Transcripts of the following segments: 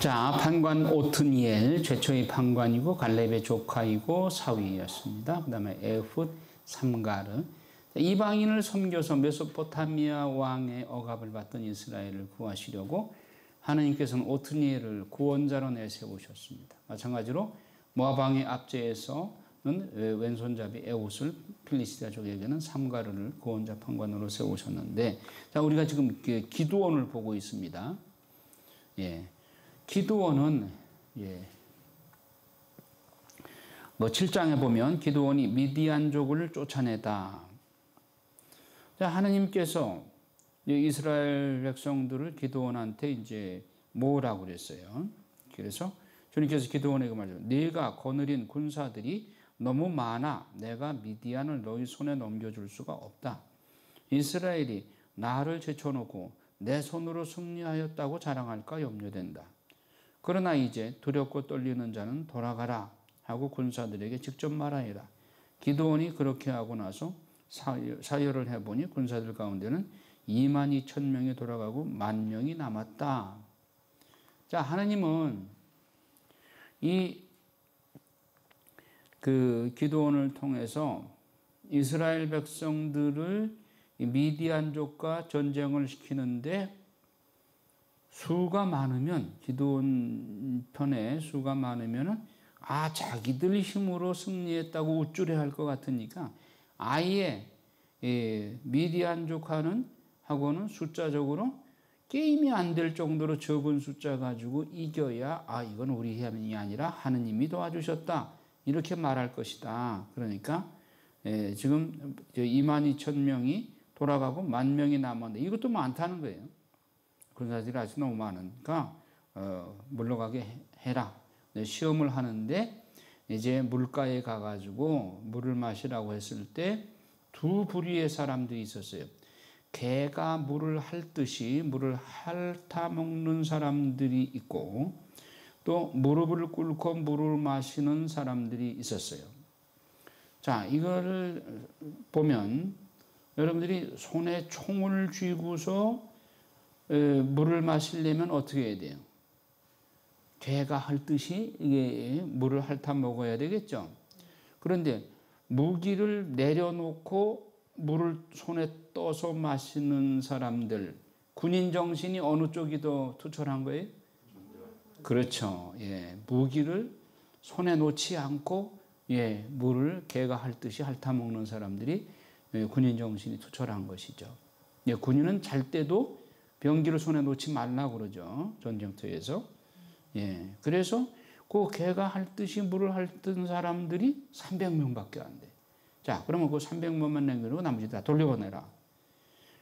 자, 판관 오트니엘 최초의 판관이고 갈렙의 조카이고 사위였습니다. 그 다음에 에훗 삼가르. 이방인을 섬겨서 메소포타미아 왕의 억압을 받던 이스라엘을 구하시려고 하나님께서는 오트니엘을 구원자로 내세우셨습니다. 마찬가지로 모압 왕의 압제에서는 왼손잡이 에훗을 필리스티아족에게는 삼가르를 구원자 판관으로 세우셨는데, 자, 우리가 지금 기드온을 보고 있습니다. 예. 기드온은 7장에 보면 기드온이 미디안족을 쫓아내다. 자, 하나님께서 이스라엘 백성들을 기드온한테 이제 모으라고 그랬어요. 그래서 주님께서 기드온에게 말해요. 네가 거느린 군사들이 너무 많아 내가 미디안을 너희 손에 넘겨줄 수가 없다. 이스라엘이 나를 제쳐놓고 내 손으로 승리하였다고 자랑할까 염려된다. 그러나 이제 두렵고 떨리는 자는 돌아가라 하고 군사들에게 직접 말하여라. 기드온이 그렇게 하고 나서 사열을 해보니 군사들 가운데는 22,000명이 돌아가고 10,000명이 남았다. 자, 하나님은 기드온을 통해서 이스라엘 백성들을 미디안족과 전쟁을 시키는데 수가 많으면, 기드온 편에 수가 많으면 자기들 힘으로 승리했다고 우쭐해 할 것 같으니까 아예 미디안족하고는 숫자적으로 게임이 안 될 정도로 적은 숫자 가지고 이겨야 이건 우리 힘이 아니라 하느님이 도와주셨다 이렇게 말할 것이다. 그러니까 지금 22,000명이 돌아가고 10,000명이 남았는데 이것도 많다는 거예요. 군사들이 아직 너무 많으니까 물러가게 해라. 시험을 하는데 이제 물가에 가가지고 물을 마시라고 했을 때 두 부류의 사람들이 있었어요. 개가 물을 핥듯이 물을 핥아 먹는 사람들이 있고 또 무릎을 꿇고 물을 마시는 사람들이 있었어요. 자, 이거를 보면 여러분들이 손에 총을 쥐고서 물을 마시려면 어떻게 해야 돼요? 개가 핥듯이 이게 물을 핥아 먹어야 되겠죠. 그런데 무기를 내려놓고 물을 손에 떠서 마시는 사람들, 군인 정신이 어느 쪽이 더 투철한 거예요? 그렇죠. 예, 무기를 손에 놓지 않고 물을 개가 핥듯이 핥아 먹는 사람들이 군인 정신이 투철한 것이죠. 군인은 잘 때도 병기를 손에 놓지 말라고 그러죠. 전쟁터에서. 그래서 그 개가 핥듯이 물을 핥던 사람들이 300명밖에 안 돼. 자, 그러면 그 300명만 남기고 나머지 다 돌려보내라.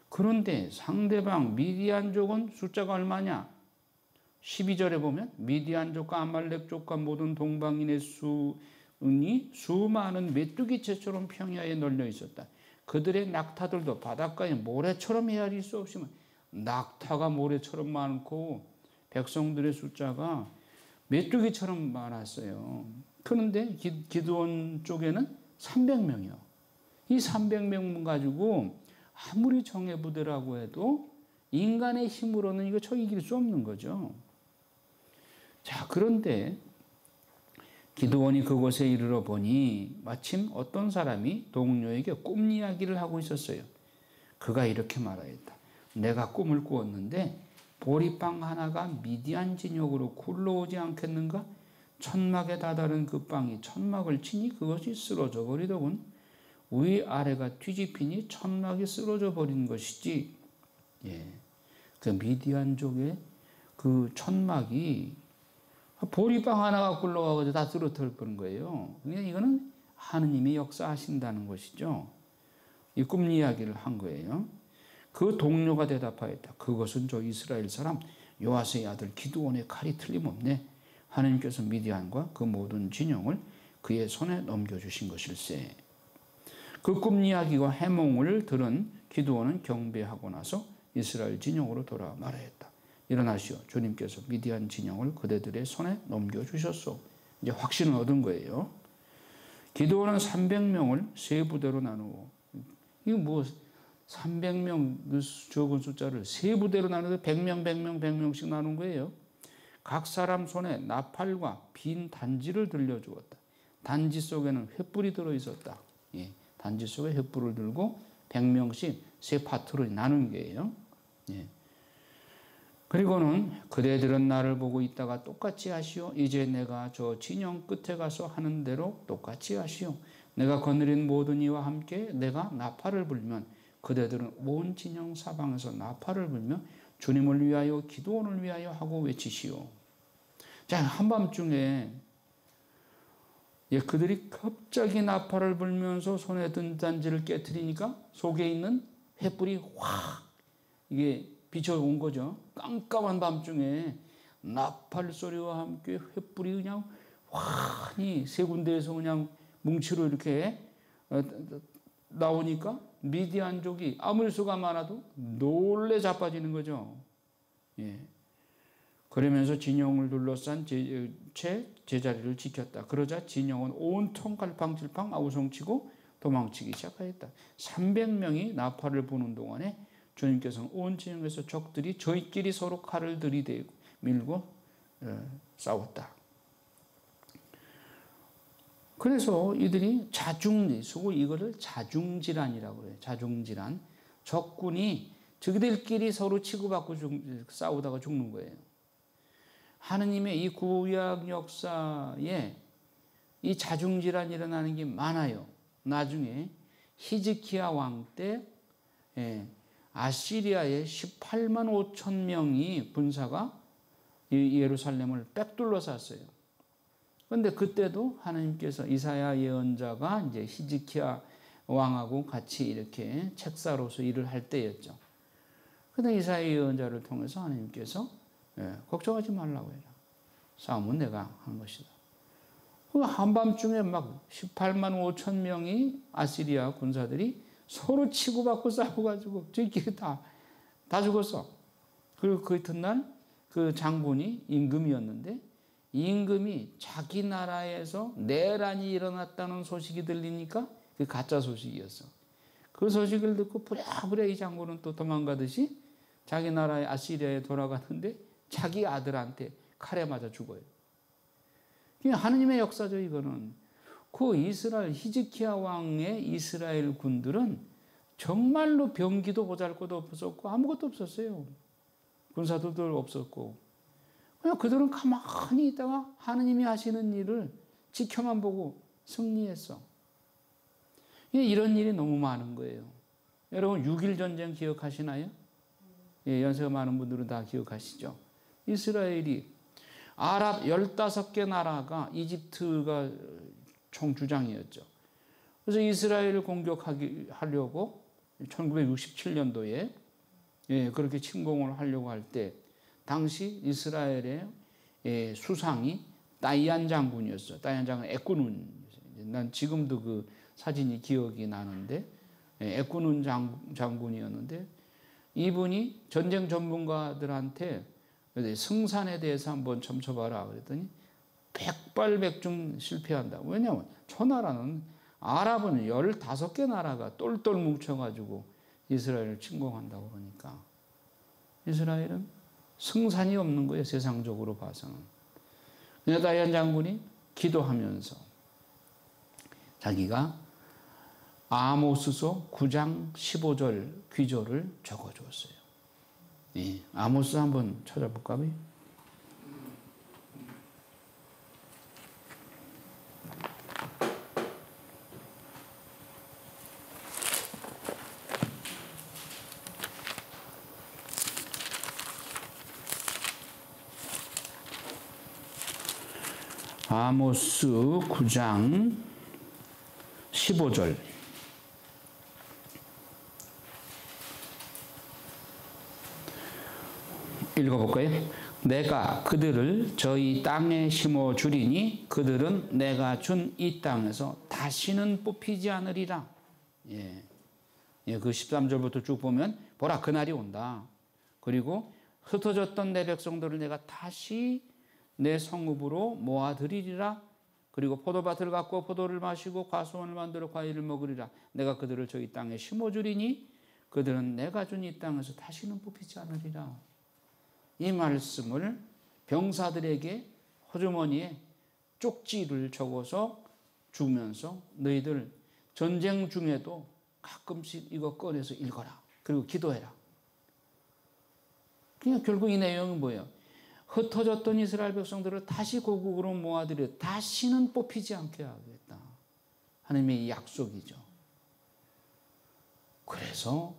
그런데 상대방 미디안족은 숫자가 얼마냐? 12절에 보면 미디안족과 아말렉족과 모든 동방인의 수는 수많은 메뚜기채처럼 평야에 널려 있었다. 그들의 낙타들도 바닷가에 모래처럼 헤아릴 수 없으면 낙타가 모래처럼 많고 백성들의 숫자가 메뚜기처럼 많았어요. 그런데 기드온 쪽에는 300명이요. 이 300명 가지고 아무리 정예부대라고 해도 인간의 힘으로는 이거 이길 수 없는 거죠. 자, 그런데 기드온이 그곳에 이르러 보니 마침 어떤 사람이 동료에게 꿈 이야기를 하고 있었어요. 그가 이렇게 말하였다. 내가 꿈을 꾸었는데 보리빵 하나가 미디안 진영으로 굴러오지 않겠는가? 천막에 다다른 그 빵이 천막을 치니 그것이 쓰러져 버리더군. 위아래가 뒤집히니 천막이 쓰러져 버린 것이지. 그 미디안족의 그 천막이 보리빵 하나가 굴러가고 다 쓰러져 버린 거예요. 그러니까 이거는 하느님이 역사하신다는 것이죠. 이 꿈 이야기를 한 거예요. 그 동료가 대답하였다. 그것은 저 이스라엘 사람 요아스의 아들 기드온의 칼이 틀림없네. 하나님께서 미디안과 그 모든 진영을 그의 손에 넘겨주신 것일세. 그 꿈 이야기와 해몽을 들은 기드온은 경배하고 나서 이스라엘 진영으로 돌아 말하였다. 일어나시오. 주님께서 미디안 진영을 그대들의 손에 넘겨주셨소. 이제 확신을 얻은 거예요. 기드온은 300명을 세 부대로 나누고, 이거 300명 그 적은 숫자를 세 부대로 나누는데 100명, 100명, 100명씩 나눈 거예요. 각 사람 손에 나팔과 빈 단지를 들려주었다. 단지 속에는 횃불이 들어있었다. 예, 단지 속에 횃불을 들고 100명씩 세 파트로 나눈 게예요. 예. 그리고는 그대들은 나를 보고 있다가 똑같이 하시오. 이제 내가 저 진영 끝에 가서 하는 대로 똑같이 하시오. 내가 거느린 모든 이와 함께 내가 나팔을 불면 그대들은 온 진영 사방에서 나팔을 불며 주님을 위하여 기도원을 위하여 하고 외치시오. 자, 한밤중에 그들이 갑자기 나팔을 불면서 손에 든 단지를 깨트리니까 속에 있는 횃불이 확 이게 비춰온 거죠. 깜깜한 밤중에 나팔 소리와 함께 횃불이 그냥 환히 세 군데에서 그냥 뭉치로 이렇게 나오니까 미디안족이 아무리 수가 많아도 놀래 자빠지는 거죠. 예. 그러면서 진영을 둘러싼 채 제자리를 지켰다. 그러자 진영은 온통 갈팡질팡 아우성치고 도망치기 시작하였다. 300명이 나팔을 부는 동안에 주님께서는 온 진영에서 적들이 저희끼리 서로 칼을 들이대고 밀고 싸웠다. 그래서 이들이 이거를 자중질환이라고 해요. 자중질환. 적군이 저희들끼리 서로 치고받고 싸우다가 죽는 거예요. 하느님의 이 구약 역사에 이 자중질환이 일어나는 게 많아요. 나중에 히즈키야 왕 때 아시리아의 18만 5천 명이 군사가 예루살렘을 빽둘러쌌어요. 그런데 그때도 하나님께서 이사야 예언자가 이제 히즈키야 왕하고 같이 이렇게 책사로서 일을 할 때였죠. 그런데 이사야 예언자를 통해서 하나님께서 걱정하지 말라고 해라. 싸움은 내가 하는 것이다. 한밤중에 막 18만 5천 명이 아시리아 군사들이 서로 치고받고 싸워가지고 저희끼리 다 죽었어. 그리고 그 이튿날 그 장군이 임금이었는데 임금이 자기 나라에서 내란이 일어났다는 소식이 들리니까 그 가짜 소식이었어. 그 소식을 듣고 부랴부랴 이 장군은 또 도망가듯이 자기 나라의 아시리아에 돌아가는데 자기 아들한테 칼에 맞아 죽어요. 하느님의 역사죠, 이거는. 그 이스라엘 히즈키야 왕의 이스라엘 군들은 정말로 병기도 보잘것도 없었고 아무것도 없었어요. 군사들도 없었고 그냥 그들은 가만히 있다가 하느님이 하시는 일을 지켜만 보고 승리했어. 이런 일이 너무 많은 거예요. 여러분 6.1 전쟁 기억하시나요? 예, 연세가 많은 분들은 다 기억하시죠. 이스라엘이 아랍 15개 나라가 이집트가 총주장이었죠. 그래서 이스라엘을 공격하려고 1967년도에 그렇게 침공을 하려고 할 때 당시 이스라엘의 수상이 다이안 장군이었어요. 다이안 장군 에꾸눈. 난 지금도 그 사진이 기억이 나는데 에꾸눈 장군이었는데 이분이 전쟁 전문가들한테 승산에 대해서 한번 점쳐봐라 그랬더니 백발백중 실패한다. 왜냐하면 저 나라는 아랍은 15개 나라가 똘똘 뭉쳐가지고 이스라엘을 침공한다고 그러니까 이스라엘은 승산이 없는 거예요. 세상적으로 봐서는. 그래서 다이안 장군이 기도하면서 자기가 아모스서 9장 15절 귀절을 적어주었어요. 예, 아모스 한번 찾아볼까? 아모스 9장 15절 읽어볼까요? 내가 그들을 저희 땅에 심어 주리니 그들은 내가 준 이 땅에서 다시는 뽑히지 않으리라. 예, 그 13절부터 쭉 보면 보라 그날이 온다. 그리고 흩어졌던 내 백성들을 내가 다시 내 성읍으로 모아들이리라. 그리고 포도밭을 갖고 포도를 마시고 과수원을 만들어 과일을 먹으리라. 내가 그들을 저희 땅에 심어주리니 그들은 내가 준 이 땅에서 다시는 뽑히지 않으리라. 이 말씀을 병사들에게 호주머니에 쪽지를 적어서 주면서 너희들 전쟁 중에도 가끔씩 이거 꺼내서 읽어라. 그리고 기도해라. 그러니까 결국 이 내용은 뭐예요? 흩어졌던 이스라엘 백성들을 다시 고국으로 모아들여 다시는 뽑히지 않게 하겠다. 하나님의 약속이죠. 그래서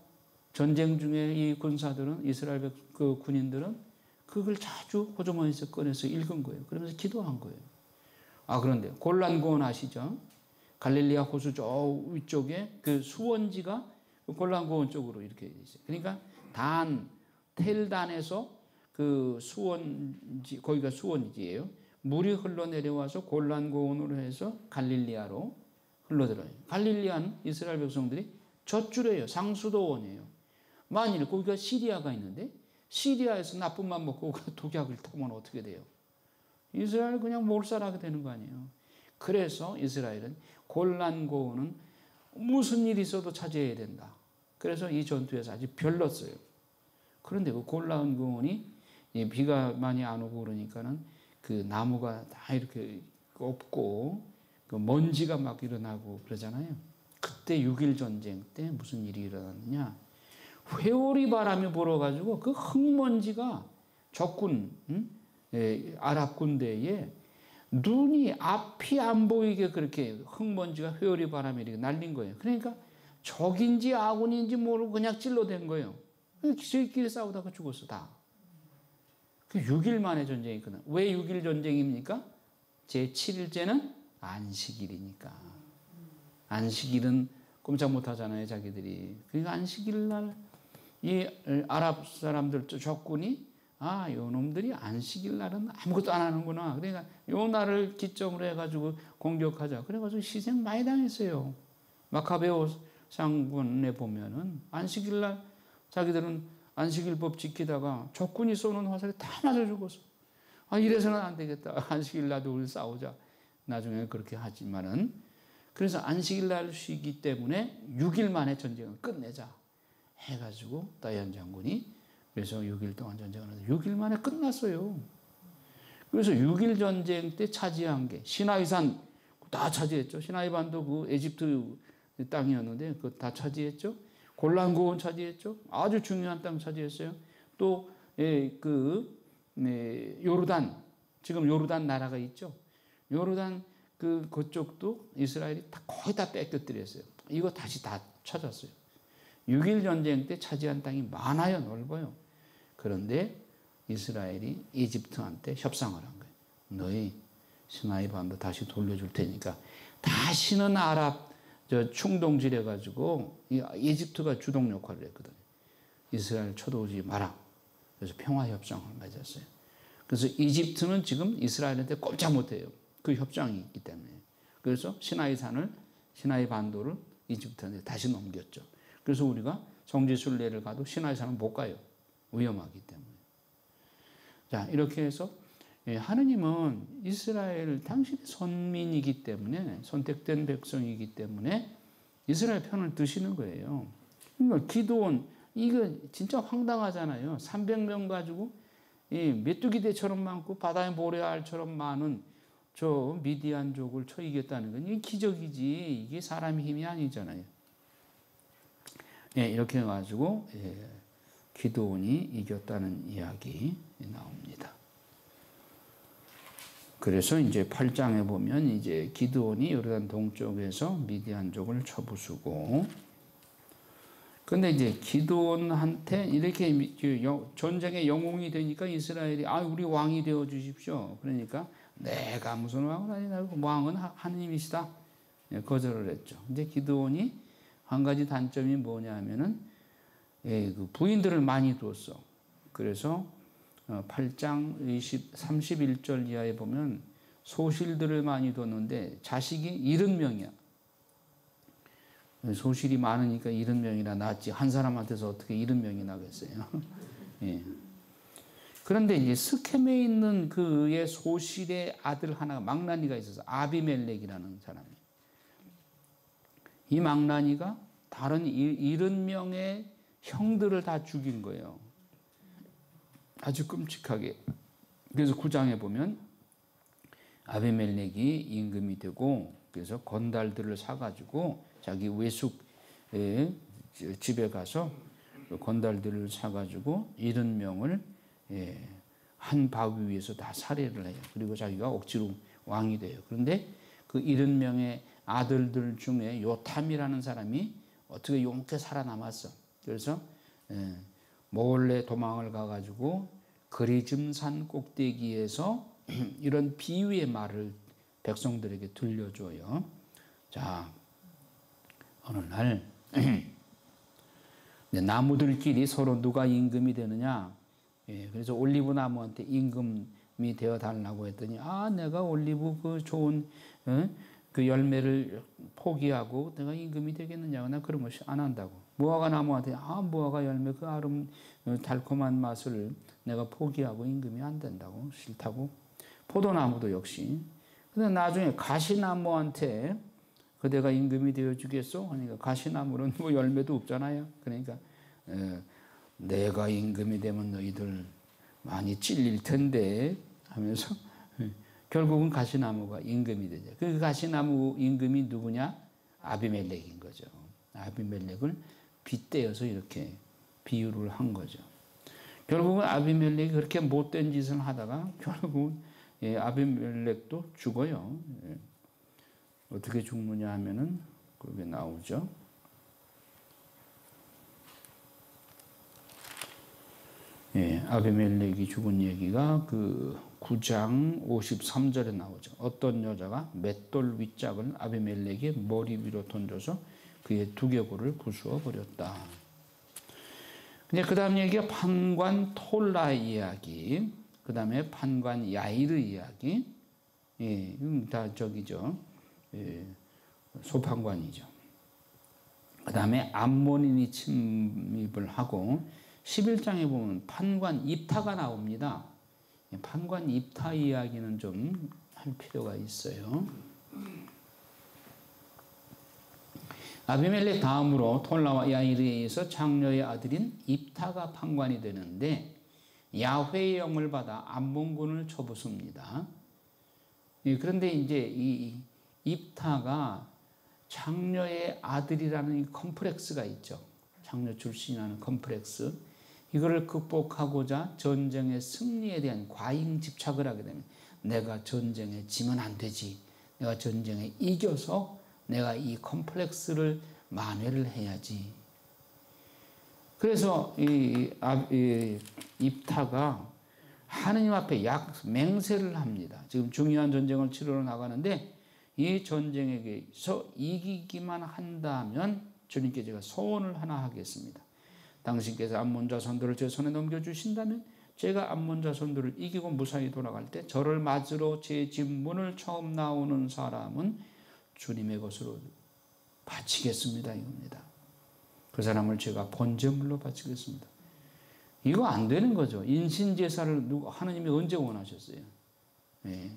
전쟁 중에 이 군사들은 이스라엘 그 군인들은 그걸 자주 호주머니에서 꺼내서 읽은 거예요. 그러면서 기도한 거예요. 그런데 골란고원 아시죠? 갈릴리아 호수 저 위쪽에 그 수원지가 골란고원 쪽으로 이렇게 있어요. 그러니까 텔단에서 그 수원지, 거기가 수원지예요. 물이 흘러내려와서 골란고원으로 해서 갈릴리아로 흘러들어요. 갈릴리아는 이스라엘 백성들이 젖줄이에요. 상수도원이에요. 만일 거기가 시리아가 있는데 시리아에서 나쁜만 먹고 독약을 타면 어떻게 돼요? 이스라엘 그냥 몰살하게 되는 거 아니에요. 그래서 이스라엘은 골란고원은 무슨 일이 있어도 차지해야 된다. 그래서 이 전투에서 아주 별렀어요. 그런데 그 골란고원이 비가 많이 안 오고 그러니까는 그 나무가 다 이렇게 없고 그 먼지가 막 일어나고 그러잖아요. 그때 6.1 전쟁 때 무슨 일이 일어났느냐? 회오리 바람이 불어가지고 그 흙먼지가 적군, 아랍 군대에 눈이 앞이 안 보이게 그렇게 흙먼지가 회오리 바람이 이렇게 날린 거예요. 그러니까 적인지 아군인지 모르고 그냥 찔러댄 거예요. 저희끼리 싸우다가 죽었어, 다. 6일 만에 전쟁이 끝나. 왜 6.1 전쟁입니까? 제7일째는 안식일이니까. 안식일은 꼼짝 못 하잖아요, 자기들이. 그러니까 안식일 날 이 아랍 사람들 적군이 요 놈들이 안식일 날은 아무것도 안 하는구나. 그러니까 요 날을 기점으로 해가지고 공격하자. 그래가지고 희생 많이 당했어요. 마카베오 상군에 보면은 안식일 날 자기들은 안식일법 지키다가 적군이 쏘는 화살에 다 맞아 죽었어. 이래서는 안 되겠다. 안식일 날도 우리 싸우자. 나중에 그렇게 하지만은 그래서 안식일 날 쉬기 때문에 6일 만에 전쟁을 끝내자 해가지고 다이안 장군이 그래서 6일 동안 전쟁을 하는데 6일 만에 끝났어요. 그래서 6.1 전쟁 때 차지한 게 시나이산 다 차지했죠. 시나이반도 그 에집트 땅이었는데 그거 다 차지했죠. 골란고원 차지했죠. 아주 중요한 땅 차지했어요. 또 요르단, 지금 요르단 나라가 있죠. 요르단 그쪽도 이스라엘이 거의 다 뺏겨뜨렸어요. 이거 다시 다 찾았어요. 6.1 전쟁 때 차지한 땅이 많아요. 넓어요. 그런데 이스라엘이 이집트한테 협상을 한 거예요. 너희 시나이 반도 다시 돌려줄 테니까 다시는 아랍 충동질 해가지고 이집트가 주동 역할을 했거든요. 이스라엘 쳐들어오지 마라. 그래서 평화협상을 맺었어요. 그래서 이집트는 지금 이스라엘한테 꼼짝 못해요. 그 협상이 있기 때문에. 그래서 시나이 반도를 이집트한테 다시 넘겼죠. 그래서 우리가 성지순례를 가도 시나이산은 못 가요. 위험하기 때문에. 자, 이렇게 해서 하느님은 이스라엘 당신의 선민이기 때문에 선택된 백성이기 때문에 이스라엘 편을 드시는 거예요. 그러니까 기드온 이거 진짜 황당하잖아요. 300명 가지고 메뚜기대처럼 많고 바다의 모래알처럼 많은 저 미디안족을 쳐 이겼다는 건 이게 기적이지 이게 사람의 힘이 아니잖아요. 이렇게 해가지고 기드온이 이겼다는 이야기 나옵니다. 그래서 이제 8장에 보면 이제 기드온이 요르단 동쪽에서 미디안족을 쳐부수고, 근데 이제 기드온한테 이렇게 전쟁의 영웅이 되니까 이스라엘이 우리 왕이 되어 주십시오. 그러니까 내가 무슨 왕을 하니 왕은 하느님이시다. 거절을 했죠. 이제 기드온이 한 가지 단점이 뭐냐면은 그 부인들을 많이 뒀어. 그래서 8장 31절 이하에 보면 소실들을 많이 뒀는데 자식이 70명이야. 소실이 많으니까 70명이나 낳았지. 한 사람한테서 어떻게 70명이 나겠어요. 예. 그런데 이제 스켐에 있는 그의 소실의 아들 하나가 망나니가 있어서 아비멜렉이라는 사람이. 이 망나니가 다른 70명의 형들을 다 죽인 거예요. 아주 끔찍하게. 그래서 9장에 보면 아비멜렉이 임금이 되고 그래서 건달들을 사가지고 자기 외숙의 집에 가서 건달들을 사가지고 70명을 한 바위 위에서 다 살해를 해요. 그리고 자기가 억지로 왕이 돼요. 그런데 그 70명의 아들들 중에 요탐이라는 사람이 어떻게 용케 살아남았어. 그래서 몰래 도망을 가가지고 거리즘산 꼭대기에서 이런 비유의 말을 백성들에게 들려줘요. 자, 어느 날 나무들끼리 서로 누가 임금이 되느냐. 그래서 올리브 나무한테 임금이 되어 달라고 했더니 내가 올리브 그 좋은 그 열매를 포기하고 내가 임금이 되겠느냐. 나 그런 것이 안 한다고. 무화과 나무한테 무화과 열매 그 달콤한 맛을 내가 포기하고 임금이 안 된다고. 싫다고. 포도나무도 역시. 근데 나중에 가시나무한테 그대가 임금이 되어주겠소? 그러니까 가시나무는 뭐 열매도 없잖아요. 그러니까 내가 임금이 되면 너희들 많이 찔릴 텐데 하면서 결국은 가시나무가 임금이 되죠. 그 가시나무 임금이 누구냐? 아비멜렉인 거죠. 아비멜렉을 빗대어서 이렇게 비유를 한 거죠. 결국은 아비멜렉이 그렇게 못된 짓을 하다가 결국은 아비멜렉도 죽어요. 어떻게 죽느냐 하면은 그게 나오죠. 아비멜렉이 죽은 얘기가 그 9장 53절에 나오죠. 어떤 여자가 맷돌 윗짝을 아비멜렉의 머리 위로 던져서 그의 두개골을 부수어 버렸다. 근데 그 다음 얘기가 판관 톨라 이야기, 그 다음에 판관 야이르 이야기, 다 저기죠. 소판관이죠. 그 다음에 암몬인이 침입을 하고 11장에 보면 판관 입타가 나옵니다. 판관 입타 이야기는 좀 할 필요가 있어요. 아비멜렉 다음으로 톨라와 야이르에 의해서 장녀의 아들인 입타가 판관이 되는데 야훼의 영을 받아 암몬군을 쳐부숩니다. 그런데 이제 이 입타가 장녀의 아들이라는 이 컴플렉스가 있죠. 장녀 출신이라는 컴플렉스. 이거를 극복하고자 전쟁의 승리에 대한 과잉 집착을 하게 되면 내가 전쟁에 지면 안 되지. 내가 전쟁에 이겨서 내가 이 컴플렉스를 만회를 해야지. 그래서 이 입타가 하느님 앞에 맹세를 합니다. 지금 중요한 전쟁을 치르러 나가는데 이 전쟁에서 이기기만 한다면 주님께 제가 소원을 하나 하겠습니다. 당신께서 암몬 자손들을 제 손에 넘겨주신다면 제가 암몬 자손들을 이기고 무사히 돌아갈 때 저를 맞으러 제 집 문을 처음 나오는 사람은 주님의 것으로 바치겠습니다. 이겁니다. 그 사람을 제가 번제물로 바치겠습니다. 이거 안 되는 거죠. 인신제사를 하나님이 언제 원하셨어요? 이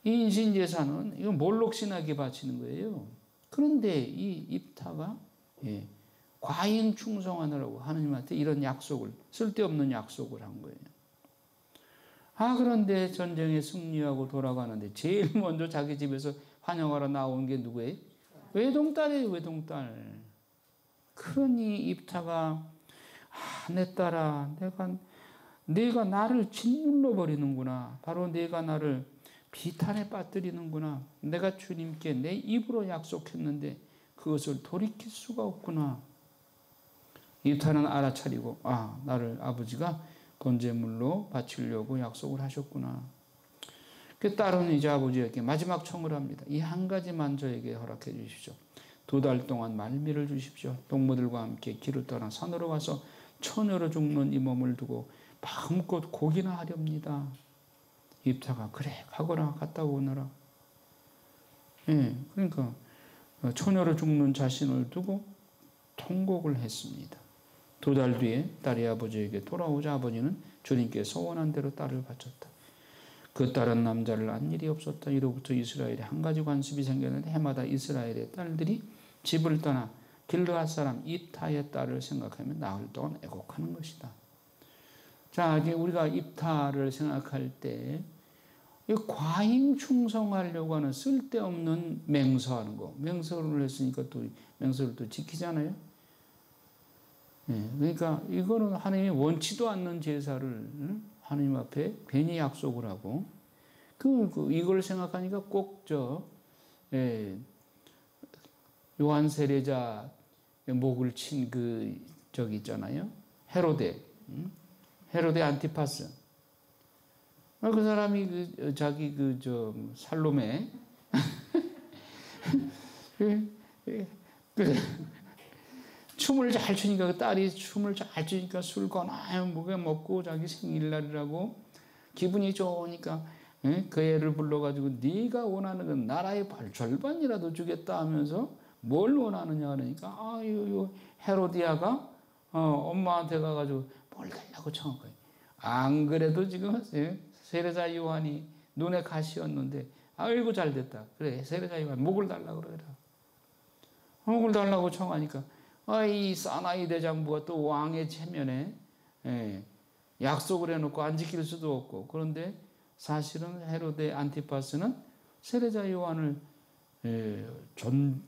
인신제사는 이거 몰록신에게 바치는 거예요. 그런데 이 입타가 과잉 충성하느라고 하나님한테 이런 약속을, 쓸데없는 약속을 한 거예요. 그런데 전쟁에 승리하고 돌아가는데 제일 먼저 자기 집에서 환영하러 나온 게 누구예요? 외동딸이에요, 외동딸. 그러니 입타가 내 딸아, 내가 나를 짓눌러 버리는구나. 바로 내가 나를 비탄에 빠뜨리는구나. 내가 주님께 내 입으로 약속했는데 그것을 돌이킬 수가 없구나. 입타는 알아차리고 나를 아버지가 번제물로 바치려고 약속을 하셨구나. 그 딸은 이제 아버지에게 마지막 청을 합니다. 이 한 가지만 저에게 허락해 주십시오. 2달 동안 말미를 주십시오. 동무들과 함께 길을 떠나 산으로 가서 처녀로 죽는 이 몸을 두고 마음껏 고기나 하렵니다. 입타가 그래 가거라, 갔다 오너라. 그러니까 처녀로 죽는 자신을 두고 통곡을 했습니다. 2달 뒤에 딸이 아버지에게 돌아오자 아버지는 주님께 소원한 대로 딸을 바쳤다. 그 딸은 남자를 낳은 일이 없었다. 이로부터 이스라엘에 한 가지 관습이 생겼는데 해마다 이스라엘의 딸들이 집을 떠나 길르앗 사람 입타의 딸을 생각하며 나흘 동안 애곡하는 것이다. 자, 이제 우리가 입타를 생각할 때, 이 과잉 충성하려고 하는 쓸데없는 맹서하는 거. 맹서를 했으니까 또 맹서를 또 지키잖아요. 네, 그러니까 이거는 하나님이 원치도 않는 제사를 하나님 앞에 괜히 약속을 하고, 이걸 생각하니까 꼭 요한 세례자 목을 친 저기 있잖아요. 헤로데 안티파스. 그 사람이 자기 살로메 춤을 잘 추니까 그 딸이 춤을 잘 추니까 술 거나요 목에 먹고 자기 생일날이라고 기분이 좋으니까 그 애를 불러가지고 네가 원하는 건 나라의 절반이라도 주겠다 하면서 뭘 원하느냐 그러니까 요 헤로디아가 엄마한테 가가지고 뭘 달라고 청한 거예요. 안 그래도 지금 세례자 요한이 눈에 가시였는데 아이고 잘 됐다. 그래 세례자 요한 목을 달라고 그러더라. 목을 달라고 청하니까 이 사나이 대장부가 또 왕의 체면에 약속을 해놓고 안 지킬 수도 없고 그런데 사실은 헤로데 안티파스는 세례자 요한을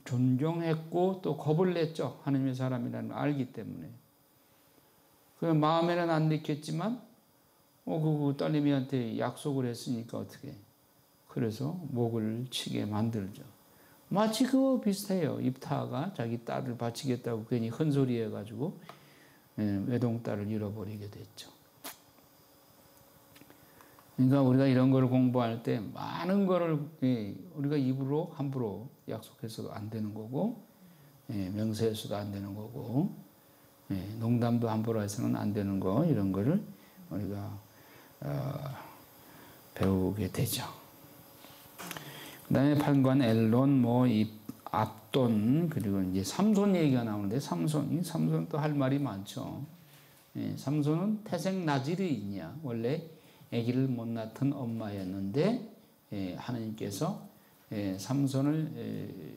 존경했고 또 겁을 냈죠. 하나님의 사람이라는 걸 알기 때문에. 그 마음에는 안 느꼈지만 그 딸내미한테 약속을 했으니까 어떻게 그래서 목을 치게 만들죠. 마치 그거 비슷해요. 입타가 자기 딸을 바치겠다고 괜히 헌소리 해가지고 외동딸을 잃어버리게 됐죠. 그러니까 우리가 이런 걸 공부할 때 많은 거를 우리가 입으로 함부로 약속해서도 안 되는 거고 명세해서도 안 되는 거고 농담도 함부로 해서는 안 되는 거 이런 거를 우리가 배우게 되죠. 그 다음에 8관 엘론, 압돈, 그리고 이제 삼손 얘기가 나오는데, 삼손 또 할 말이 많죠. 삼손은 태생 나지르인이야. 원래 아기를 못 낳던 엄마였는데, 하나님께서 삼손을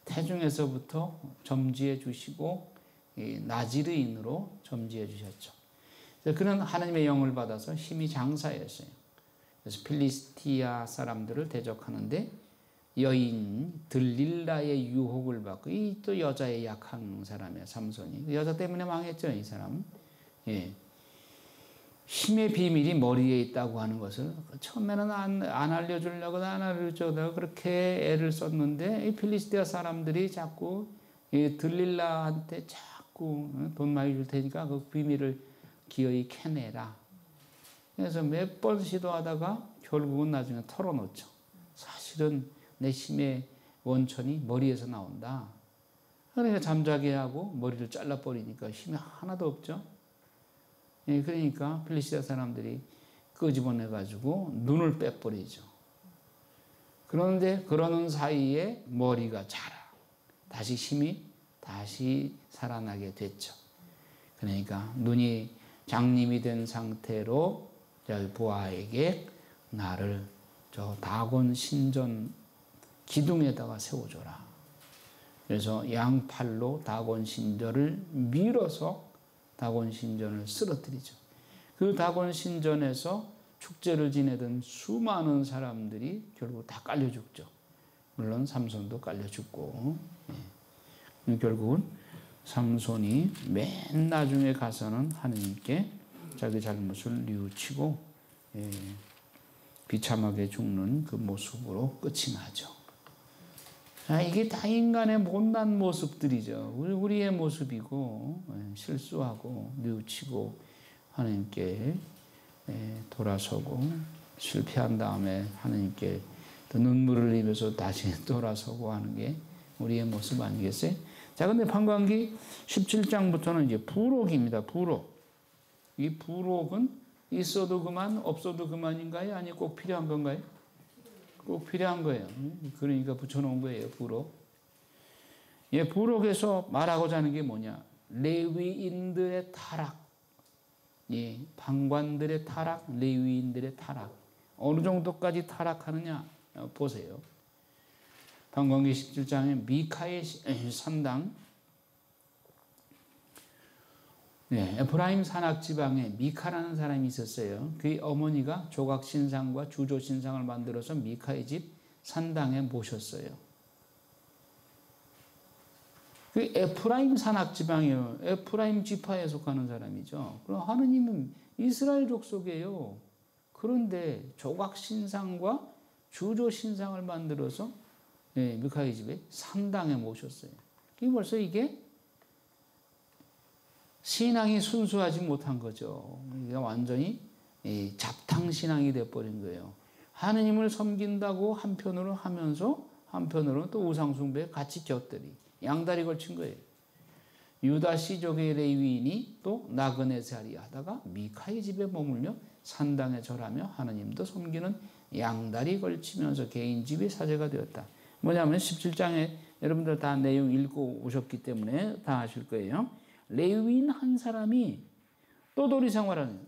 태중에서부터 점지해 주시고, 나지르인으로 점지해 주셨죠. 그는 하나님의 영을 받아서 힘이 장사였어요. 그래서 필리스티아 사람들을 대적하는데 여인 들릴라의 유혹을 받고 이 또 여자의 약한 사람이야 삼손이. 여자 때문에 망했죠 이 사람. 힘의 비밀이 머리에 있다고 하는 것을 처음에는 안 알려주려고 안 알려주려고 그렇게 애를 썼는데 이 필리스티아 사람들이 자꾸 들릴라한테 자꾸 돈 많이 줄 테니까 그 비밀을 기어이 캐내라. 그래서 몇 번 시도하다가 결국은 나중에 털어놓죠. 사실은 내 힘의 원천이 머리에서 나온다. 그러니까 잠자게 하고 머리를 잘라버리니까 힘이 하나도 없죠. 그러니까 필리스티아 사람들이 끄집어내가지고 눈을 빼버리죠. 그런데 그러는 사이에 머리가 자라. 다시 힘이 다시 살아나게 됐죠. 그러니까 눈이 장님이 된 상태로 부하에게 나를 저 다곤 신전 기둥에다가 세워줘라. 그래서 양팔로 다곤 신전을 밀어서 다곤 신전을 쓰러뜨리죠. 그 다곤 신전에서 축제를 지내던 수많은 사람들이 결국 다 깔려 죽죠. 물론 삼손도 깔려 죽고 결국은 삼손이 맨 나중에 가서는 하느님께 자기 잘못을 뉘우치고 비참하게 죽는 그 모습으로 끝이 나죠. 이게 다 인간의 못난 모습들이죠. 우리의 모습이고 실수하고 뉘우치고 하나님께 돌아서고 실패한 다음에 하나님께 또 눈물을 흘리면서 다시 돌아서고 하는 게 우리의 모습 아니겠어요? 자, 근데 판관기 17장부터는 이제 부록입니다. 부록. 이 부록은 있어도 그만, 없어도 그만인가요? 아니 꼭 필요한 건가요? 꼭 필요한 거예요. 그러니까 붙여놓은 거예요, 부록. 부록에서 말하고자 하는 게 뭐냐? 레위인들의 타락. 방관들의 타락, 레위인들의 타락. 어느 정도까지 타락하느냐? 보세요. 판관기 17장에 미카의 산당 네, 에프라임 산악 지방에 미카라는 사람이 있었어요. 그의 어머니가 조각 신상과 주조 신상을 만들어서 미카의 집 산당에 모셨어요. 그 에프라임 산악 지방이에요. 에프라임 지파에 속하는 사람이죠. 그럼 하느님은 이스라엘 족속이에요. 그런데 조각 신상과 주조 신상을 만들어서 미카의 집에 산당에 모셨어요. 이게 벌써 이게 신앙이 순수하지 못한 거죠. 이게 완전히 잡탕 신앙이 돼버린 거예요. 하느님을 섬긴다고 한편으로 하면서 한편으로는 또 우상숭배에 같이 곁들이 양다리 걸친 거예요. 유다 씨족의 레위인이 또 나그네 자리 하다가 미카의 집에 머물며 산당에 절하며 하느님도 섬기는 양다리 걸치면서 개인 집이 사제가 되었다. 뭐냐면 17장에 여러분들 다 내용 읽고 오셨기 때문에 다 아실 거예요. 레위인 한 사람이 떠돌이 생활하는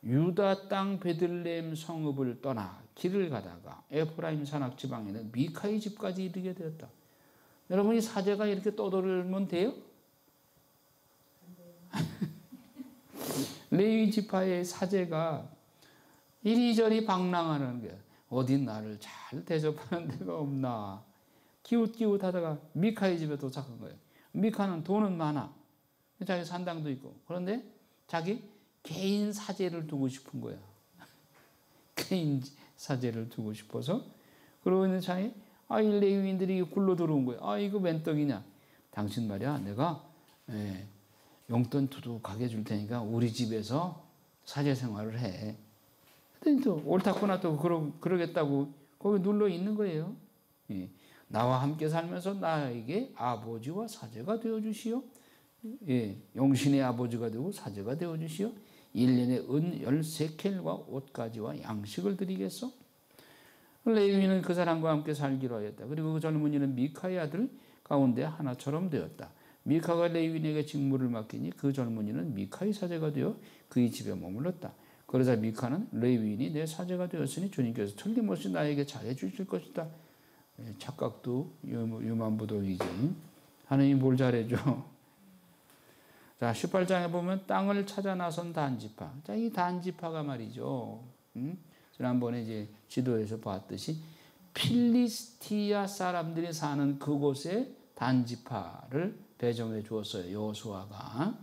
유다 땅 베들레헴 성읍을 떠나 길을 가다가 에프라임 산악 지방에는 미카의 집까지 이르게 되었다. 여러분이 사제가 이렇게 떠돌면 돼요? 레위 지파의 사제가 이리저리 방랑하는 게 어디 나를 잘 대접하는 데가 없나. 기웃기웃하다가 미카의 집에 도착한 거예요. 미카는 돈은 많아. 자기 산당도 있고. 그런데 자기 개인 사제를 두고 싶은 거야. 개인 사제를 두고 싶어서. 그러고 있는 차에 이 레위인들이 굴러 들어온 거야. 이거 웬 떡이냐. 당신 말이야 내가 용돈 두둑하게 줄 테니까 우리 집에서 사제 생활을 해. 그랬더니 또 옳다거나 또 그러겠다고 거기 눌러 있는 거예요. 나와 함께 살면서 나에게 아버지와 사제가 되어주시오. 용신의 아버지가 되고 사제가 되어주시오. 1년에 은 13켈과 옷가지와 양식을 드리겠소. 레위인은 그 사람과 함께 살기로 하였다. 그리고 그 젊은이는 미카의 아들 가운데 하나처럼 되었다. 미카가 레위인에게 직무를 맡기니 그 젊은이는 미카의 사제가 되어 그의 집에 머물렀다. 그러자 미카는 레위인이 내 사제가 되었으니 주님께서 틀림없이 나에게 잘해 주실 것이다. 착각도 유만부동이지. 하느님 뭘 잘해줘. 자, 18장에 보면 땅을 찾아 나선 단지파. 자, 이 단지파가 말이죠. 지난번에 이제 지도에서 봤듯이 필리스티아 사람들이 사는 그곳에 단지파를 배정해 주었어요. 여호수아가.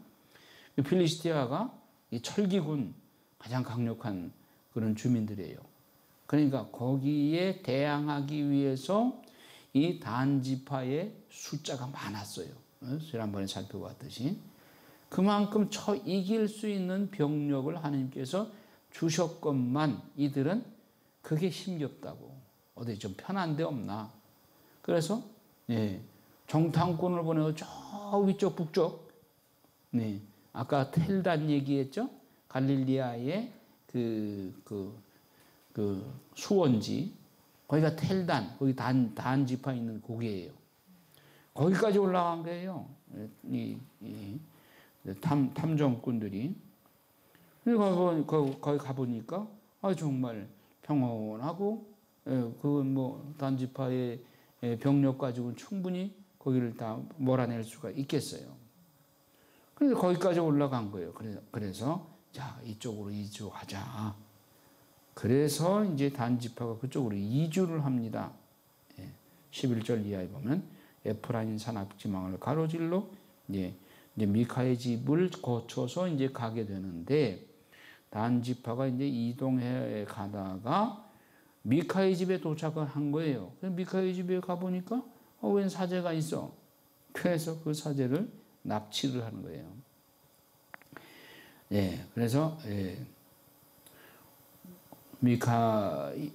필리스티아가 이 철기군 가장 강력한 그런 주민들이에요. 그러니까 거기에 대항하기 위해서 이 단지파의 숫자가 많았어요. 지난번에 살펴봤듯이. 그만큼 이길 수 있는 병력을 하나님께서 주셨건만 이들은 그게 힘겹다고. 어디 좀 편한 데 없나. 그래서 정탐꾼을 보내고 저 위쪽 북쪽 아까 텔단 얘기했죠. 갈릴리아의 그 수원지 거기가 텔단 거기 단 지파 있는 고개예요. 거기까지 올라간 거예요. 이 탐정꾼들이. 거기 가보니까 정말 평온하고 그건 뭐 단지파의 병력 가지고는 충분히 거기를 다 몰아낼 수가 있겠어요. 그래서 거기까지 올라간 거예요. 그래서 자 이쪽으로 이주하자. 그래서 이제 단지파가 그쪽으로 이주를 합니다. 11절 이하에 보면 에프라임 산악 지방을 가로질러 이제 미카의 집을 거쳐서 이제 가게 되는데 단지파가 이제 이동해 가다가 미카의 집에 도착을 한 거예요. 그래서 미카의 집에 가보니까 웬 사제가 있어. 그래서 그 사제를 납치를 하는 거예요. 그래서 미카에게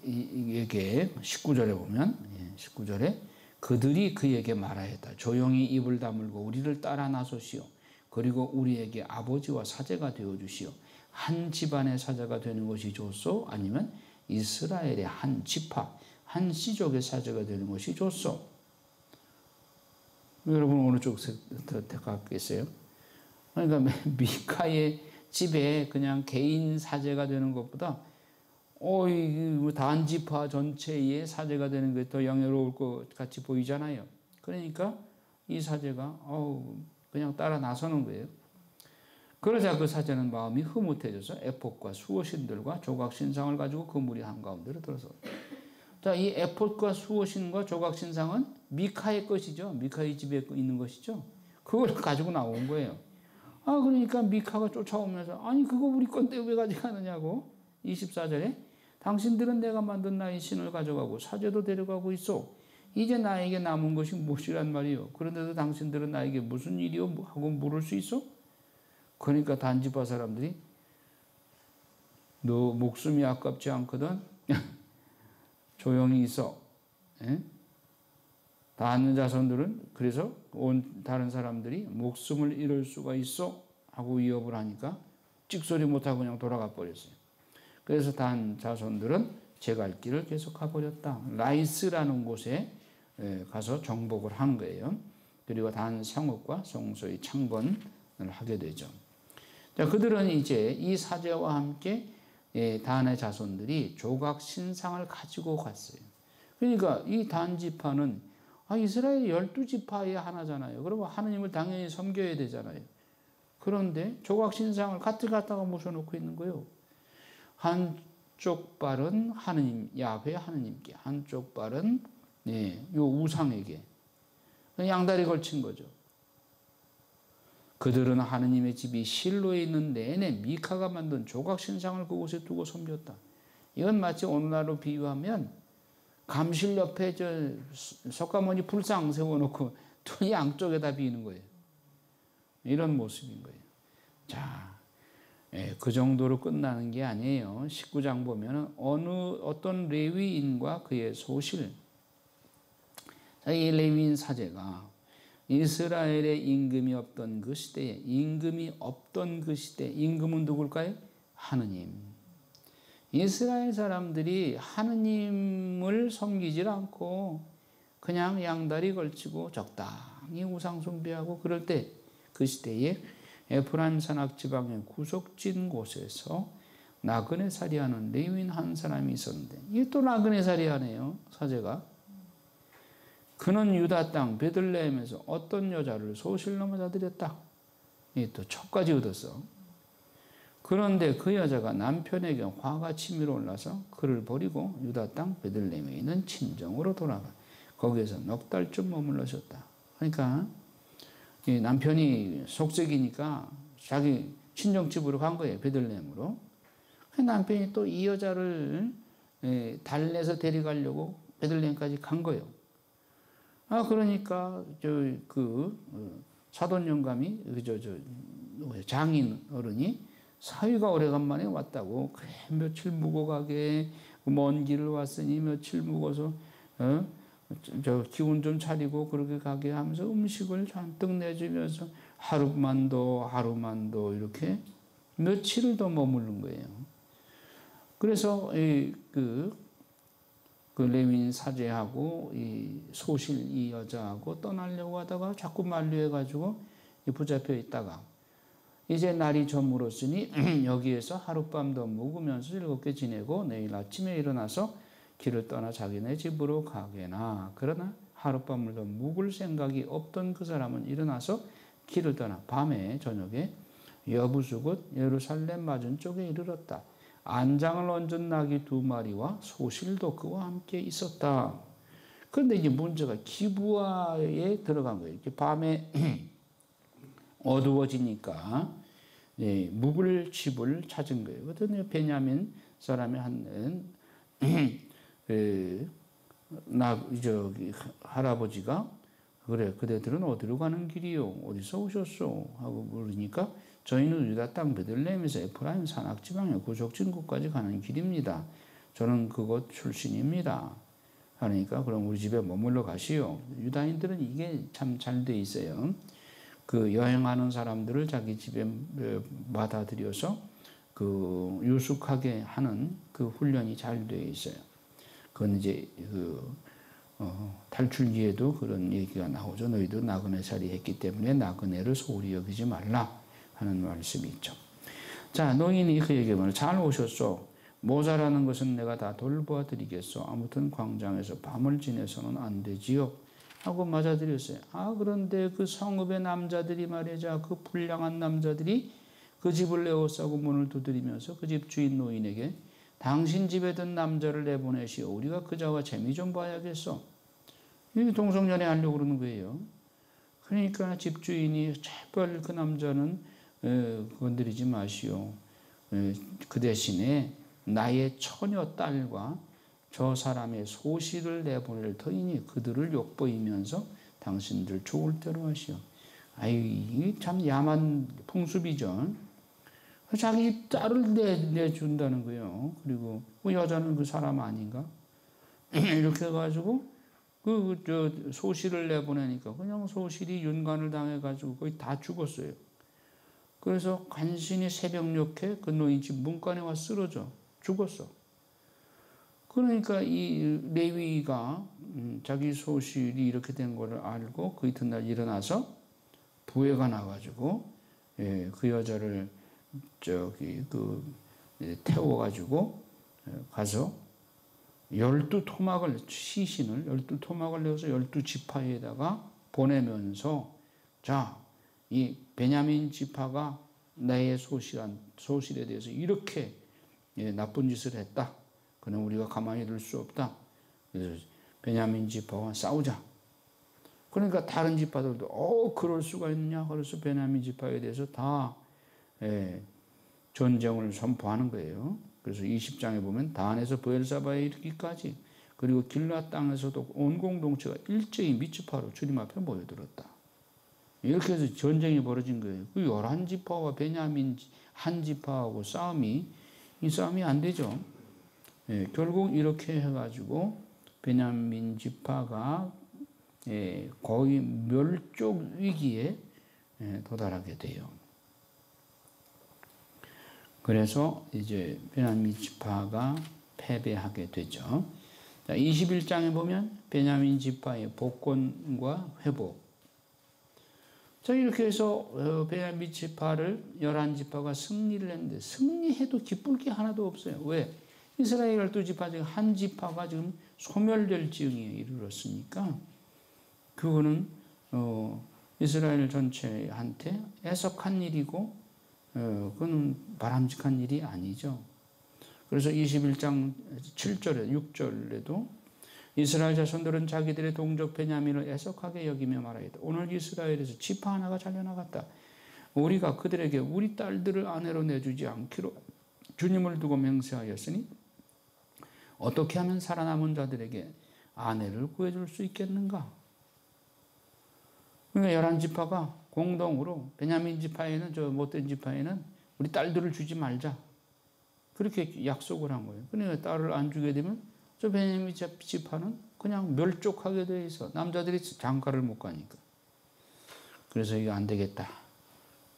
19절에 보면 19절에 그들이 그에게 말하였다. 조용히 입을 다물고 우리를 따라 나서시오. 그리고 우리에게 아버지와 사제가 되어주시오. 한 집안의 사제가 되는 것이 좋소? 아니면 이스라엘의 한 지파, 한 씨족의 사제가 되는 것이 좋소? 여러분 어느 쪽 택하겠어요? 그러니까 미카의 집에 그냥 개인 사제가 되는 것보다 단지파 전체의 사제가 되는 게 더 영예로울 것 같이 보이잖아요. 그러니까 이 사제가 그냥 따라 나서는 거예요. 그러자 그 사제는 마음이 흐뭇해져서 에봇과 수호신들과 조각신상을 가지고 그 무리 한가운데로 들어서. 자, 이 에봇과 수호신과 조각신상은 미카의 것이죠. 미카의 집에 있는 것이죠. 그걸 가지고 나온 거예요. 그러니까 미카가 쫓아오면서 아니 그거 우리 건데 왜 가져가느냐고. 24절에 당신들은 내가 만든 나의 신을 가져가고 사제도 데려가고 있어. 이제 나에게 남은 것이 무엇이란 말이요. 그런데도 당신들은 나에게 무슨 일이요 하고 물을 수 있어? 그러니까 단지파 사람들이 너 목숨이 아깝지 않거든? 조용히 있어. 다른 자손들은 그래서 온 다른 사람들이 목숨을 잃을 수가 있어 하고 위협을 하니까 찍소리 못하고 그냥 돌아가 버렸어요. 그래서 단 자손들은 제 갈 길을 계속 가버렸다. 라이스라는 곳에 가서 정복을 한 거예요. 그리고 단 상업과 성소의 창건을 하게 되죠. 자, 그들은 이제 이 사제와 함께 단의 자손들이 조각 신상을 가지고 갔어요. 그러니까 이 단 지파는 이스라엘 12지파의 하나잖아요. 그러면 하나님을 당연히 섬겨야 되잖아요. 그런데 조각 신상을 갖다가 모셔놓고 있는 거예요. 한쪽 발은 하느님, 야훼 하느님께, 한쪽 발은 요 우상에게 양다리 걸친 거죠. 그들은 하느님의 집이 실로에 있는 내내 미카가 만든 조각 신상을 그곳에 두고 섬겼다. 이건 마치 오늘날로 비유하면 감실 옆에 석가모니 불상 세워놓고 두 양쪽에다 비는 거예요. 이런 모습인 거예요. 자, 그 정도로 끝나는 게 아니에요. 19장 보면 어떤 레위인과 그의 소실, 이 레위인 사제가 이스라엘에 임금이 없던 그 시대에, 임금은 누굴까요? 하느님. 이스라엘 사람들이 하느님을 섬기질 않고 그냥 양다리 걸치고 적당히 우상 숭배하고 그럴 때 그 시대에 에프라임 산악 지방의 구석진 곳에서 나그네살이하는 레위인 한 사람이 있었는데 이게 또 나그네살이하네요. 사제가. 그는 유다 땅 베들레헴에서 어떤 여자를 소실로 맞아들였다. 이게 또 첩까지 얻었어. 그런데 그 여자가 남편에게 화가 치밀어 올라서 그를 버리고 유다 땅 베들레헴에 있는 친정으로 돌아가 거기에서 넉 달쯤 머물러셨다. 그러니까 이 남편이 속색이니까 자기 친정집으로 간 거예요. 베들레헴으로. 남편이 또 이 여자를 달래서 데려가려고 베들레헴까지 간 거예요. 그러니까 사돈 영감이 장인 어른이 사위가 오래간만에 왔다고 그래 며칠 묵어 가게 먼 길을 왔으니 며칠 묵어서 기운 좀 차리고 그렇게 가게 하면서 음식을 잔뜩 내주면서 하루만 더 이렇게 며칠을 더 머무른 거예요. 그래서 그 레위인 사제하고 이 소실 이 여자하고 떠나려고 하다가 자꾸 만류해가지고 붙잡혀 있다가 이제 날이 저물었으니 여기에서 하룻밤 더 묵으면서 즐겁게 지내고 내일 아침에 일어나서 길을 떠나 자기네 집으로 가게나. 그러나 하룻밤을 더 묵을 생각이 없던 그 사람은 일어나서 길을 떠나 밤에 저녁에 여부수 곧 예루살렘 맞은쪽에 이르렀다. 안장을 얹은 나귀 2마리와 소실도 그와 함께 있었다. 그런데 이제 문제가 기부하에 들어간 거예요. 이렇게 밤에 어두워지니까 묵을 집을 찾은 거예요. 그랬더니 베냐민 사람의 한 할아버지가 그래 그대들은 어디로 가는 길이요? 어디서 오셨소? 하고 물으니까 저희는 유다 땅 베들레헴에서 에프라임 산악 지방의 구석진 곳까지 가는 길입니다. 저는 그곳 출신입니다. 하니까 그럼 우리 집에 머물러 가시오. 유다인들은 이게 참 잘 돼 있어요. 그 여행하는 사람들을 자기 집에 받아들여서 그 유숙하게 하는 그 훈련이 잘 돼 있어요. 그건 이제 탈출기에도 그런 얘기가 나오죠. 너희도 나그네살이 했기 때문에 나그네를 소홀히 여기지 말라 하는 말씀이 있죠. 자, 노인이 그에게 말을 잘 오셨소. 모자라는 것은 내가 다 돌보아 드리겠소. 아무튼 광장에서 밤을 지내서는 안 되지요. 하고 맞아들였어요. 그런데 그 성읍의 남자들이 말이죠. 그 불량한 남자들이 그 집을 에워싸고 문을 두드리면서 그 집 주인 노인에게 당신 집에 든 남자를 내보내시오. 우리가 그자와 재미 좀 봐야겠어. 이게 동성연애 하려고 그러는 거예요. 그러니까 집주인이 제발 그 남자는 건드리지 마시오. 그 대신에 나의 처녀 딸과 저 사람의 소시를 내보낼 터이니 그들을 욕보이면서 당신들 좋을 대로 하시오. 이게 참 야만 풍습이죠. 자기 딸을 내준다는 거예요. 그리고 그 여자는 그 사람 아닌가? 이렇게 해가지고 소시를 내보내니까 그냥 소실이 윤관을 당해가지고 거의 다 죽었어요. 그래서 간신히 새벽녘에 그 노인 집 문간에 와 쓰러져 죽었어. 그러니까 이 레위가 자기 소실이 이렇게 된 거를 알고 그 이튿날 일어나서 부회가 나가지고 그 여자를 태워가지고 가서 12토막을 시신을 12토막을 내어서 12지파에다가 보내면서 자, 이 베냐민 지파가 나의 소실에 대해서 이렇게 나쁜 짓을 했다. 그럼 우리가 가만히 둘 수 없다. 그래서 베냐민 지파와 싸우자. 그러니까 다른 지파들도 그럴 수가 있느냐. 그래서 베냐민 지파에 대해서 다 전쟁을 선포하는 거예요. 그래서 20장에 보면 단에서 브엘사바에 이르기까지 그리고 길앗 땅에서도 온 공동체가 일제히 미츠파로 주님 앞에 모여들었다. 이렇게 해서 전쟁이 벌어진 거예요. 그 11지파와 베냐민 한 지파하고 싸움이 안 되죠. 결국 이렇게 해가지고 베냐민 지파가 거의 멸족 위기에 도달하게 돼요. 그래서 이제 베냐민 지파가 패배하게 되죠. 자, 21장에 보면 베냐민 지파의 복권과 회복. 자, 이렇게 해서 베냐민 지파를 11지파가 승리를 했는데 승리해도 기쁠 게 하나도 없어요. 왜? 이스라엘 12지파 중 한 지파가 지금 소멸될 지경에 이르렀으니까 그거는 이스라엘 전체한테 애석한 일이고 그건 바람직한 일이 아니죠. 그래서 21장 7절에 6절에도 이스라엘 자손들은 자기들의 동족 베냐민을 애석하게 여기며 말하였다. 오늘 이스라엘에서 지파 하나가 잘려나갔다. 우리가 그들에게 우리 딸들을 아내로 내주지 않기로 주님을 두고 맹세하였으니 어떻게 하면 살아남은 자들에게 아내를 구해줄 수 있겠는가? 그러니까 11지파가 공동으로 베냐민 지파에는 저 못된 지파에는 우리 딸들을 주지 말자. 그렇게 약속을 한 거예요. 그러니까 딸을 안 주게 되면 저 베냐민 지파는 그냥 멸족하게 돼 있어. 남자들이 장가를 못 가니까. 그래서 이거 안 되겠다.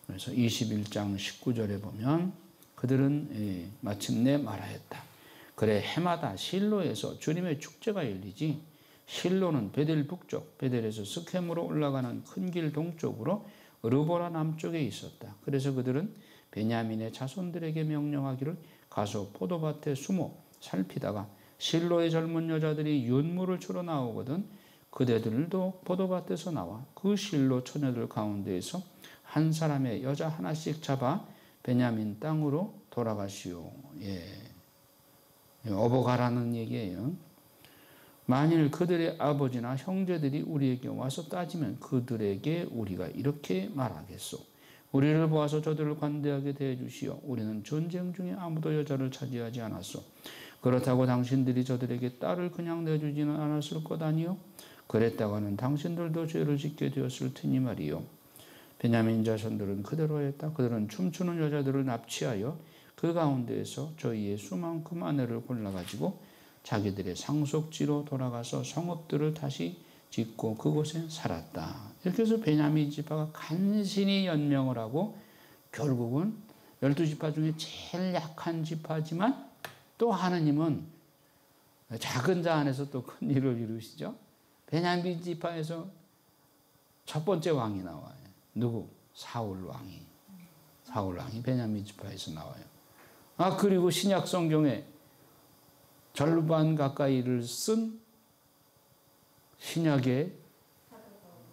그래서 21장 19절에 보면 그들은 마침내 말하였다. 그래 해마다 실로에서 주님의 축제가 열리지. 실로는 베델 북쪽, 베델에서 스켐으로 올라가는 큰 길 동쪽으로 르보라 남쪽에 있었다. 그래서 그들은 베냐민의 자손들에게 명령하기를 가서 포도밭에 숨어 살피다가 실로의 젊은 여자들이 윤물을 주러 나오거든 그대들도 포도밭에서 나와 그 실로 처녀들 가운데에서 한 사람의 여자 하나씩 잡아 베냐민 땅으로 돌아가시오. 어버가라는 얘기예요. 만일 그들의 아버지나 형제들이 우리에게 와서 따지면 그들에게 우리가 이렇게 말하겠소. 우리를 보아서 저들을 관대하게 대해주시오. 우리는 전쟁 중에 아무도 여자를 차지하지 않았소. 그렇다고 당신들이 저들에게 딸을 그냥 내주지는 않았을 것 아니요? 그랬다가는 당신들도 죄를 짓게 되었을 테니 말이요. 베냐민 자손들은 그대로 했다. 그들은 춤추는 여자들을 납치하여 그 가운데에서 저희의 수만큼 아내를 골라가지고 자기들의 상속지로 돌아가서 성읍들을 다시 짓고 그곳에 살았다. 이렇게 해서 베냐민 지파가 간신히 연명을 하고 결국은 12지파 중에 제일 약한 지파지만 또 하느님은 작은 자 안에서 또 큰 일을 이루시죠. 베냐민 지파에서 첫 번째 왕이 나와요. 누구? 사울 왕이 베냐민 지파에서 나와요. 그리고 신약 성경에 절반 가까이를 쓴 신약의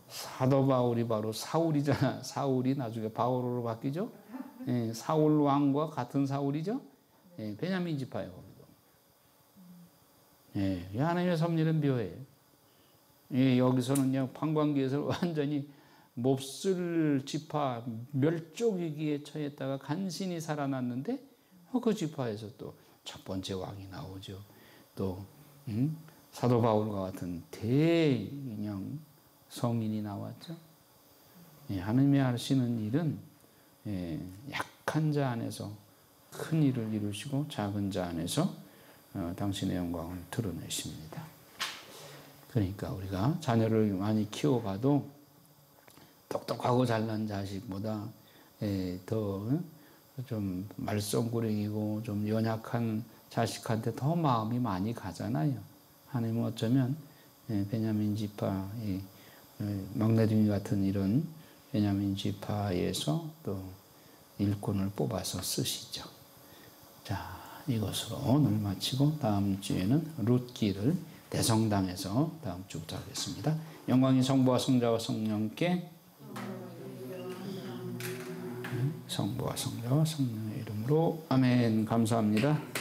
사도 바울이 바로 사울이잖아. 사울이 나중에 바울로 바뀌죠. 예, 사울 왕과 같은 사울이죠. 예, 베냐민 지파예요. 예, 하나님의 섭리는 묘해요. 예, 여기서는요 판관계에서 완전히 몹쓸 지파 멸족 위기에 처했다가 간신히 살아났는데 그 지파에서 또 첫 번째 왕이 나오죠. 또 사도 바울과 같은 대인형 성인이 나왔죠. 예, 하나님이 하시는 일은 약한 자 안에서 큰 일을 이루시고 작은 자 안에서 당신의 영광을 드러내십니다. 그러니까 우리가 자녀를 많이 키워봐도 똑똑하고 잘난 자식보다 더 좀 말썽꾸러기고 좀 연약한 자식한테 더 마음이 많이 가잖아요. 하나님은 어쩌면 베냐민 지파, 막내둥이 같은 이런 베냐민 지파에서 또 일꾼을 뽑아서 쓰시죠. 자, 이것으로 오늘 마치고 다음 주에는 룻기를 대성당에서 다음 주부터 하겠습니다. 영광이 성부와 성자와 성령께 성부와 성자와 성령의 이름으로 아멘. 감사합니다.